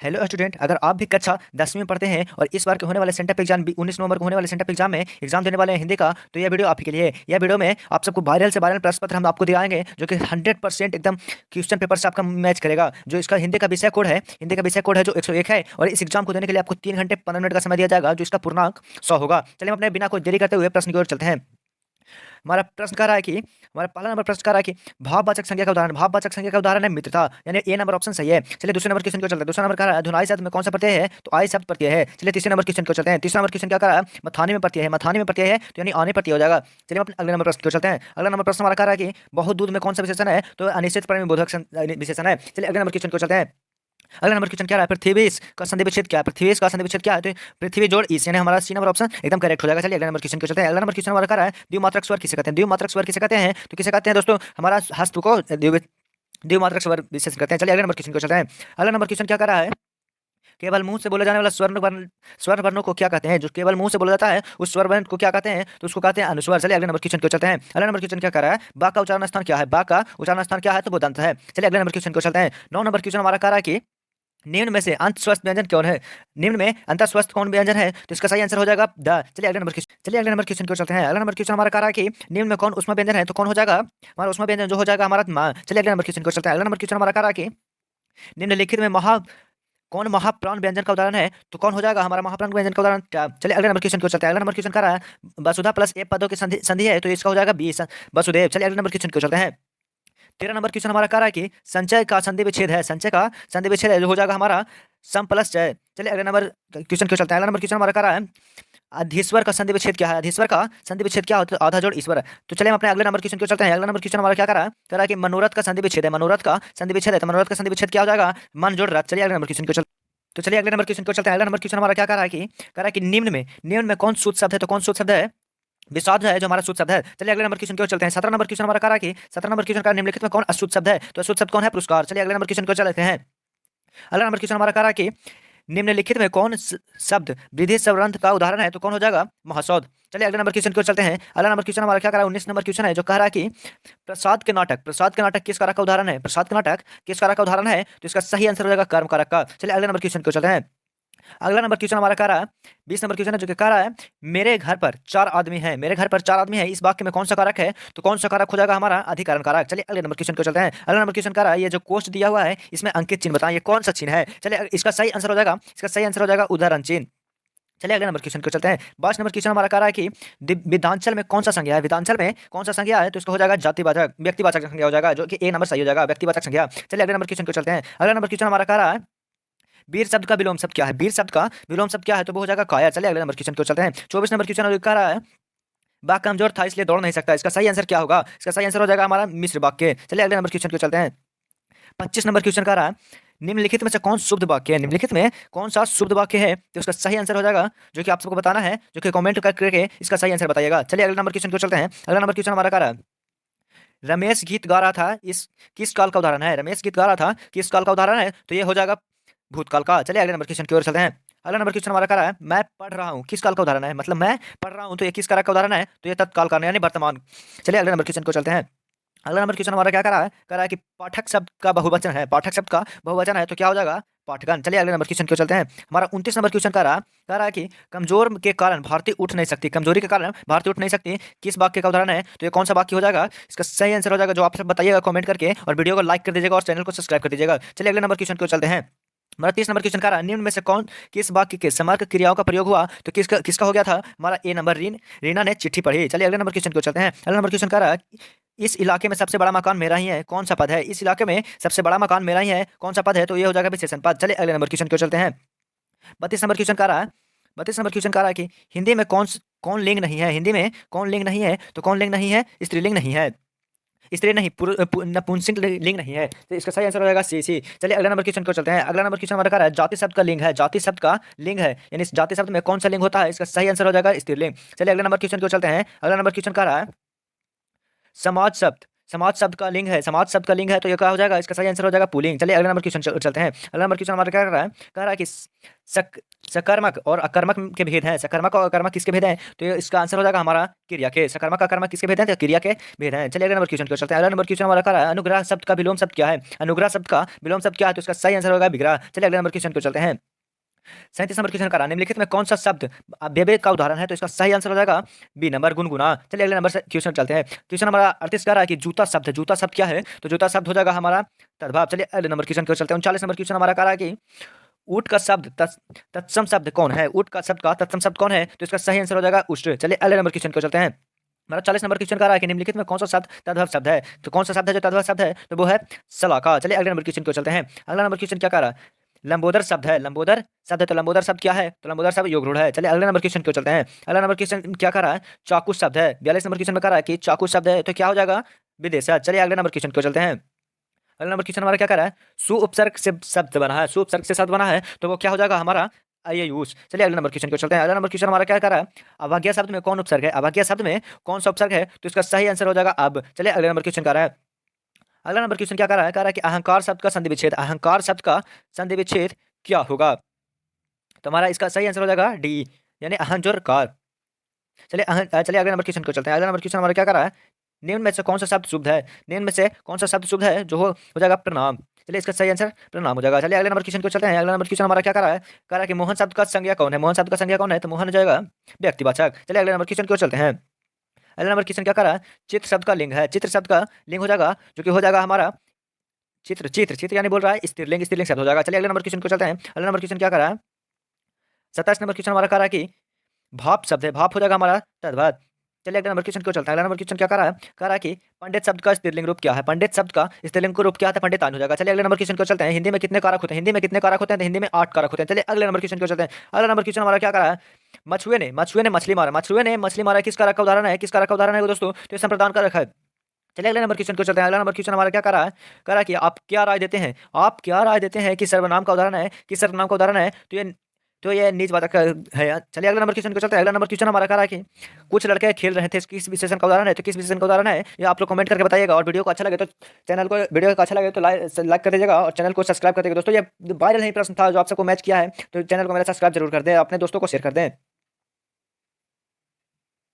Hello student, अगर आप भी कक्षा 10वीं में पढ़ते हैं और इस बार के होने वाले सेंटअप एग्जाम 19 नवंबर को होने वाले सेंटअप एग्जाम में एग्जाम देने वाले हैं हिंदी का, तो यह वीडियो आप ही के लिए है। यह वीडियो में आप सबको वायरल से वायरल प्रश्न पत्र हम आपको दिखाएंगे जो कि 100% एकदम क्वेश्चन पेपर से आपका मैच करेगा। जो इसका हिंदी का विषय कोड है जो 101 है, और इस एग्जाम को देने के लिए आपको 3 घंटे 15 मिनट का समय दिया जाएगा, जो इसका पूर्णांक 100 होगा। चलिए हम अपने बिना कोई देरी करते हुए प्रश्न की ओर चलते हैं। हमारा प्रश्न कह रहा है कि हमारा पहला नंबर प्रश्न कह रहा है कि भाववाचक संख्या का उदाहरण है मित्रता, यानी ए नंबर ऑप्शन सही है। चलिए दूसरे नंबर क्वेश्चन को चलते हैं। दूसरा नंबर कह रहा है धुनाई शब्द में कौन सा प्रत्यय है, तो आई शब्द प्रत्यय है। चलिए तीसरे नंबर क्वेश्चन को चलते हैं। तीसरा नंबर क्वेश्चन क्या कह रहा है, मथानी में प्रत्यय है, तो यानी आने प्रत्यय हो जाएगा। चलिए हम अपने अगले नंबर प्रश्न को चलते हैं। अगला नंबर प्रश्न हमारा कह रहा है कि बहुत दूध में कौन सा विशेषण है, तो अनिश्चित परिमेय बोधक विशेषण है। चलिए अगले नंबर क्वेश्चन को चलते हैं। अगला नंबर क्वेश्चन क्या रहा है, पृथ्वी का संधि विच्छेद क्या है। पृथ्वी का संधि विच्छेद क्या है, तो पृथ्वी जोड़ ईस, यानी हमारा सी नंबर ऑप्शन एकदम करेक्ट हो जाएगा। चलिए अगले नंबर क्वेश्चन को चलते हैं। अगला नंबर क्वेश्चन हमारा क्या रहा है, द्विमात्रक स्वर किसे कहते हैं। द्विमात्रक स्वर किसे कहते हैं, तो किसे कहते हैं दोस्तों, हमारा हस्त को द्विमात्रक स्वर विशेष कहते हैं। चलिए अगले नंबर क्वेश्चन को चलते हैं। अगला नंबर क्वेश्चन क्या कर रहा है, केवल मुंह से बोले जाने वाला स्वर वर्णों को क्या कहते हैं। जो केवल मुंह से बोला जाता है उस स्वर वर्ण को क्या कहते हैं, तो उसको कहते हैं अनुस्वर। चलिए अगले नंबर क्वेश्चन को चलते हैं। अगला नंबर क्वेश्चन क्या कर रहा है, बा का उच्चारण स्थान क्या है। बा का उच्चारण स्थान क्या है, तो वो दंत है। चलिए अगले नंबर क्वेश्चन को चलते हैं। 9 नंबर क्वेश्चन हमारा कह रहा है कि निम्न में से अंत स्वस्थ व्यंजन कौन है। निम्न में अंत स्वस्थ कौन व्यंजन है, तो इसका सही आंसर हो जाएगा द। चलिए अगले नंबर क्वेश्चन को चलते हैं। अगला नंबर क्वेश्चन हमारा कह रहा है कि निम्न में कौन उष्मा व्यंजन है, तो कौन हो जाएगा हमारा उष्मा व्यंजन, जो हो जाएगा हमारा माँ। चलिए अगले नंबर क्वेश्चन को चलते हैं। अगला नंबर क्वेश्चन हमारा कह रहा है कि निम्नलिखित में कौन महाप्राण व्यंजन का उदाहरण है, तो कौन हो जाएगा हमारा महाप्राण व्यंजन का उदाहरण क्या। चलिए अगले नंबर क्वेश्चन को चलते हैं। अगला नंबर क्वेश्चन कर रहा है वसुधा प्लस ए पदों की संधि संधि है, तो इसका हो जाएगा 20 वसुदेव। चलिए अगले नंबर क्वेश्चन को चलते हैं। 13 नंबर क्वेश्चन हमारा कह रहा है कि संचय का संधि विच्छेद है। संचय का संधि विच्छेद है, जो हो जाएगा हमारा सम प्लस जय। चलिए अगले नंबर क्वेश्चन को चलते हैं। अगला नंबर क्वेश्चन हमारा कह रहा है अधीश्वर का संधि विच्छेद क्या है। अधीश्वर का संधि विच्छेद क्या होता है, आधा जोड़ ईश्वर है। तो चलिए हम अपने अगले नंबर क्वेश्चन को चलते हैं। अगला नंबर क्वेश्चन हमारा क्या कह रहा है कि मनोरथ का संधि विच्छेद है। मनोरथ का संधि विच्छेद है, तो मनोरथ का संधि विच्छेद क्या हो जाएगा, मन जोड़ रथ। चलिए अगले नंबर क्वेश्चन को तो चलिए अगले नंबर क्वेश्चन को चलते हैं। अगला नंबर क्वेश्चन हमारा क्या कह रहा है कि निम्न में कौन शुद्ध शब्द है, तो कौन शुद्ध शब्द है, विषाद है, जो हमारा शुद्ध शब्द है। चलिए अगले नंबर क्वेश्चन की ओर चलते हैं। 17 नंबर क्वेश्चन हमारा कह रहा है कि 17 नंबर क्वेश्चन का निम्नलिखित में कौन अशुद्ध शब्द है, तो अशुद्ध शब्द कौन है, पुरस्कार। चलिए अगले नंबर क्वेश्चन को चलते हैं। अगला नंबर क्वेश्चन हमारा कह रहा है कि निम्नलिखित में कौन शब्द वृद्धि शब्दांत का उदाहरण है, तो कौन हो जाएगा महासौद। चलिए अगले नंबर क्वेश्चन को चलते हैं। अगला नंबर क्वेश्चन हमारा क्या कह रहा है, 19 नंबर क्वेश्चन है, जो कह रहा है कि प्रसाद के नाटक किस कारक का उदाहरण है। प्रसाद के नाटक किस कारक का उदाहरण है, तो इसका सही आंसर हो जाएगा कर्म कारक का। चलिए अगले नंबर क्वेश्चन को चलते हैं। अगला नंबर क्वेश्चन हमारा कह रहा है 20 नंबर क्वेश्चन है, जो कि कह रहा है मेरे घर पर 4 आदमी हैं। मेरे घर पर 4 आदमी हैं, इस वाक्य में कौन सा कारक है, तो कौन सा कारक हो जाएगा हमारा अधिकरण कारक। चलिए अगले नंबर क्वेश्चन को चलते हैं। अगला नंबर क्वेश्चन कह रहा है ये जो कोष्ट दिया हुआ है इसमें अंकित चिन्ह बताएं, ये कौन सा चिन्ह है। चलिए इसका सही आंसर हो जाएगा उदाहरण चिन्ह। चलिए अगले नंबर क्वेश्चन को चलते हैं। 22 नंबर क्वेश्चन हमारा कह रहा है कि विधांचल में कौन सा संज्ञा है। विधांचल में कौन सा संज्ञा है, तो इसका हो जाएगा जातिवाचक व्यक्तिवाचक संज्ञा हो जाएगा, जो कि ए नंबर सही हो जाएगा, व्यक्तिवाचक संज्ञा। चलिए अगले नंबर क्वेश्चन को चलते हैं। अगला नंबर क्वेश्चन हमारा कह रहा है वीर शब्द का विलोम शब्द क्या है। वीर शब्द का विलोम शब्द क्या है, तो वो हो जाएगा काया। चलिए अगले नंबर क्वेश्चन को चलते हैं। 24 नंबर क्वेश्चन कह रहा है बाघ कमजोर था इसलिए दौड़ नहीं सकता, इसका सही आंसर क्या होगा, इसका सही आंसर हो जाएगा हमारा मिश्र वाक्य। चलिए अगले नंबर क्वेश्चन को चलते हैं। 25 नंबर क्वेश्चन कह रहा है निम्नलिखित में से कौन शुद्ध वाक्य है। निम्नलिखित में कौन सा शुद्ध वाक्य है, तो उसका सही आंसर हो जाएगा, जो कि आप सबको बताना है, जो कि कमेंट करके इसका सही आंसर बताइएगा। चलिए अगले नंबर क्वेश्चन को चलते हैं। अगला नंबर क्वेश्चन हमारा कह रहा है रमेश गीत गा रहा था, इस किस काल का उदाहरण है। रमेश गीत गा रहा था किस काल का उदाहरण है, तो ये हो जाएगा भूतकाल का। चलिए अगले नंबर क्वेश्चन की ओर चलते हैं। अगला नंबर क्वेश्चन हमारा कह रहा है मैं पढ़ रहा हूँ किस काल का उदाहरण है, मतलब मैं पढ़ रहा हूँ, तो ये किस कारक का उदाहरण है, तो ये तत्काल का यानी वर्तमान। चलिए अगले नंबर क्वेश्चन को चलते हैं। अगला नंबर क्वेश्चन हमारा क्या कह रहा है कि पाठक शब्द का बहुवचन है। पाठक शब्द का बहुवचन है, तो क्या हो जाएगा पाठगण। चलिए अगले नंबर क्वेश्चन को चलते हैं। हमारा 29 नंबर क्वेश्चन कह रहा है कि कमजोर के कारण भारती उठ नहीं सकती। कमजोरी के कारण भारती उठ नहीं सकती, किस वाक्य का उदाहरण है, तो ये कौन सा वाक्य हो जाएगा, इसका सही आंसर हो जाएगा, जो आप सब बताइएगा कमेंट करके, और वीडियो को लाइक कर दीजिएगा और चैनल को सब्सक्राइब कर दीजिएगा। चलिए अगले नंबर क्वेश्चन को चलते हैं। हमारा 30 नंबर क्वेश्चन कह रहा है निम्न में से कौन किस वाक्य के समर्थ क्रियाओं का प्रयोग हुआ, तो किसका हो गया था हमारा ए नंबर रीना ने चिट्ठी पढ़ी। चलिए अगले नंबर क्वेश्चन को चलते हैं। अगला नंबर क्वेश्चन कह रहा है इस इलाके में सबसे बड़ा मकान मेरा ही है, कौन सा पद है। इस इलाके में सबसे बड़ा मकान मेरा ही है, कौन सा पद है, तो ये हो जाएगा विशेषण पद। चलिए अगले नंबर क्वेश्चन को चलते हैं। 32 नंबर क्वेश्चन कह रहा है 32 नंबर क्वेश्चन कह रहा है कि हिंदी में कौन लिंग नहीं है। हिंदी में कौन लिंग नहीं है, तो कौन लिंग नहीं है, स्त्रीलिंग नहीं है, स्त्री नहीं नपुंसक लिंग नहीं है, तो इसका सही आंसर हो जाएगा सी सी। चलिए अगला नंबर क्वेश्चन को चलते हैं। अगला नंबर क्वेश्चन हमारा कह रहा है जाति शब्द का लिंग है। जाति शब्द का लिंग है, यानी इस जाति शब्द में कौन सा लिंग होता है, इसका सही आंसर हो जाएगा स्त्रीलिंग। चलिए अगला नंबर क्वेश्चन को चलते हैं। अगला नंबर क्वेश्चन कह रहा है समाज शब्द का लिंग है, समाज शब्द का लिंग है, तो ये क्या हो जाएगा, इसका सही आंसर हो जाएगा पुल्लिंग। चलिए अगले नंबर क्वेश्चन चलते हैं। अगला नंबर क्वेश्चन हमारा क्या कर रहा है, कह रहा है कि सकर्मक और अकर्मक के भेद हैं। सकर्मक और अकर्मक किसके भेद हैं, तो ये इसका आंसर हो जाएगा हमारा क्रिया के। सकर्मक अकर्मक किसके भेद हैं, तो क्रिया के भेद हैं। चलिए अगले नंबर क्वेश्चन को चलते हैं। अगला नंबर क्वेश्चन हमारा कह रहा है अनुग्रह शब्द का विलोम शब्द क्या है। अनुग्रह शब्द का विलोम शब्द क्या है, तो इसका सही आंसर होगा विग्रह। चलिए अगले नंबर क्वेश्चन को चलते हैं। 37 नंबर क्वेश्चन का निम्नलिखित में कौन सा शब्द बेबे का उदाहरण है, तो इसका सही आंसर हो जाएगा बी नंबर गुनगुना। चलिए अगले नंबर से क्वेश्चन चलते हैं। क्वेश्चन हमारा 38 कह रहा है कि जूता शब्द है, जूता शब्द क्या है, तो जूता शब्द हो जाएगा हमारा तद्भव। चलिए अगले नंबर क्वेश्चन को चलते हैं। 39 नंबर क्वेश्चन हमारा कह रहा है कि ऊट का शब्द तत्सम शब्द कौन है, ऊट का शब्द का तत्सम शब्द कौन है, तो इसका सही आंसर हो जाएगा उष्ट। चलिए अगले नंबर क्वेश्चन को चलते हैं। हमारा 40 नंबर क्वेश्चन कह रहा है कि निम्नलिखित में कौन सा शब्द तद्भव शब्द है, तो कौन सा शब्द है जो तद्भव शब्द है, तो वो है सलाका। चलिए अगले नंबर क्वेश्चन को चलते हैं। अगला नंबर क्वेश्चन क्या कह रहा है, लंबोदर शब्द है, लंबोदर शब्द है, तो लंबोदर शब्द क्या है, तो लंबोदर शब्द योग रूढ़ है। चलिए अगले नंबर क्वेश्चन को चलते हैं। अगला नंबर क्वेश्चन क्या कह रहा है, चाकू शब्द है। 42 नंबर क्वेश्चन में कह रहा है कि चाकू शब्द है, तो क्या हो जाएगा विदेशा। चलिए अगले नंबर क्वेश्चन को चलते हैं। अगला नंबर क्वेश्चन हमारा क्या कह रहा है, सु उपसर्ग से शब्द बना है, सु उपसर्ग से शब्द बना है, तो वो क्या हो जाएगा हमारा आयुष। चलिए अगले नंबर क्वेश्चन को चलते हैं। अगला नंबर क्वेश्चन हमारा क्या कर रहा है, अभाज्ञ शब्द में कौन उपसर्ग है, अभाज्ञ शब्द में कौन सा उपसर्ग है, तो इसका सही आंसर हो जाएगा अब। चलिए अगले नंबर क्वेश्चन कह रहा है। अगला नंबर क्वेश्चन क्या कर रहा है, कह रहा है कि अहंकार शब्द का संधि विच्छेद, अहंकार शब्द का संधि विच्छेद क्या होगा, तो हमारा इसका सही आंसर हो जाएगा डी, यानी अहंकार। चलिए अगले नंबर क्वेश्चन को चलते हैं। अगला नंबर क्वेश्चन हमारा क्या कर रहा है, निम्न में से कौन सा शब्द शुद्ध है, निम्न में से कौन सा शब्द शुद्ध है, जो हो जाएगा प्रणाम। चलिए इसका सही आंसर प्रणाम हो जाएगा। चलिए अगले नंबर क्वेश्चन को चलते हैं। अगला नंबर क्वेश्चन हमारा क्या कर रहा है, कह रहा है कि मोहन शब्द का संज्ञा कौन है, मोहन शब्द का संज्ञा कौन है, तो मोहन हो जाएगा व्यक्तिवाचक। चलिए अगले नंबर क्वेश्चन को चलते हैं। अगला नंबर क्वेश्चन क्या कर रहा है, चित्र शब्द का लिंग है, चित्र शब्द का लिंग हो जाएगा, जो कि हो जाएगा हमारा चित्र, चित्र चित्र यानी बोल रहा है स्त्रीलिंग, स्त्रीलिंग शब्द हो जाएगा। चलिए अगले नंबर क्वेश्चन को चलते हैं। अगला नंबर क्वेश्चन क्या कर रहा है, 27 नंबर क्वेश्चन हमारा कह रहा है कि भाप शब्द है, भाप हो जाएगा हमारा तद्भव। चलिए अगले नंबर क्वेश्चन को चलता है। अगला नंबर क्वेश्चन क्या कह रहा है कि पंडित शब्द का स्त्रीलिंग रूप क्या है, पंडित शब्द का स्त्रीलिंग को रूप क्या है, तो पंडितान हो जाएगा। चलिए अगले नंबर क्वेश्चन को चलते हैं। हिंदी में कितने कारक होते हैं, हिंदी में कितने कारक होते हैं, तो हिंदी में 8 कारक होते हैं। चलिए अगले नंबर क्वेश्चन को चलते हैं। अगला नंबर क्वेश्चन हमारा क्या कह रहा है, मछुए ने मछली मारा, मछुए ने मछली मारा किस कारक का उदाहरण है, किस कारक का उदाहरण है दोस्तों, तो ये संप्रदान कारक है। चलिए अगले नंबर क्वेश्चन को चलते हैं। अगला नंबर क्वेश्चन हमारा क्या कर रहा है, कह रहा है कि आप क्या राय देते हैं, आप क्या राय देते हैं कि सर्वनाम का उदाहरण है, किस सर्वनाम का उदाहरण है, तो ये नीच वाचक है यार। चलिए अगला नंबर क्वेश्चन को चलते हैं। अगला नंबर क्वेश्चन हमारा कह रहा है कि कुछ लड़के खेल रहे थे, किस विशेषण का उदाहरण है, तो किस विशेषण का उदाहरण है, ये आप लोग कमेंट करके बताइएगा। और वीडियो को अच्छा लगे तो लाइक कर दीजिएगा और चैनल को सब्सक्राइब कर दीजिएगा। दोस्तों ये वायरल नहीं प्रश्न था जो आप सबको मैच किया है, तो चैनल को मेरा सब्सक्राइब जरूर कर दें, अपने दोस्तों को शेयर कर दें।